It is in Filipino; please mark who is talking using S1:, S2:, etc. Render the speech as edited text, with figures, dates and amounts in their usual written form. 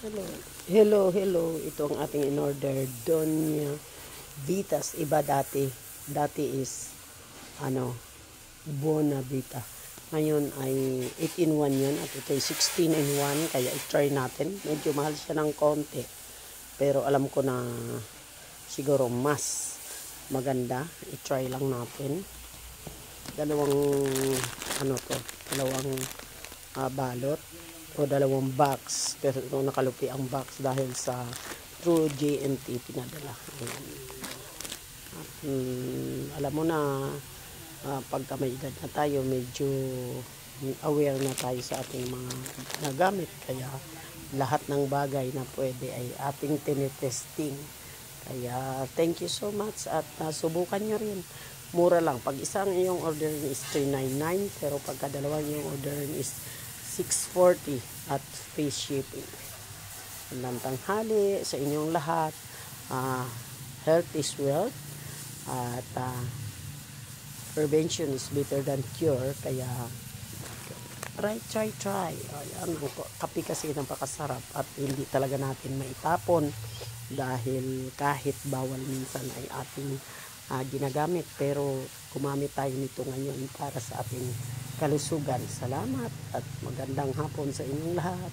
S1: Hello. Hello, hello. Ito ang ating in-order. Donya Vitas. Iba dati. Dati is, Bona Vita. Ngayon ay 8-in-1 yun. At ito ay 16-in-1. Kaya i-try natin. Medyo mahal siya ng konti. Pero alam ko na siguro mas maganda. I-try lang natin. Dalawang, dalawang balot. O dalawang box, pero nakalupi ang box dahil sa True GNT pinadala. At, alam mo na pagka may edad na tayo, medyo aware na tayo sa ating mga nagamit, kaya lahat ng bagay na pwede ay ating tinitesting. Kaya thank you so much at subukan nyo rin. Mura lang. Pag isang iyong order is $399, pero pagka dalawang iyong order is $640 at free shipping. Magandang tanghali sa inyong lahat. Health is wealth at prevention is better than cure. Kaya try. Ayan, kape kasi napakasarap at hindi talaga natin maitapon dahil kahit bawal minsan ay ating ginagamit, pero gumamit tayo nito ngayon para sa ating kalusugan. Salamat at magandang hapon sa inyong lahat.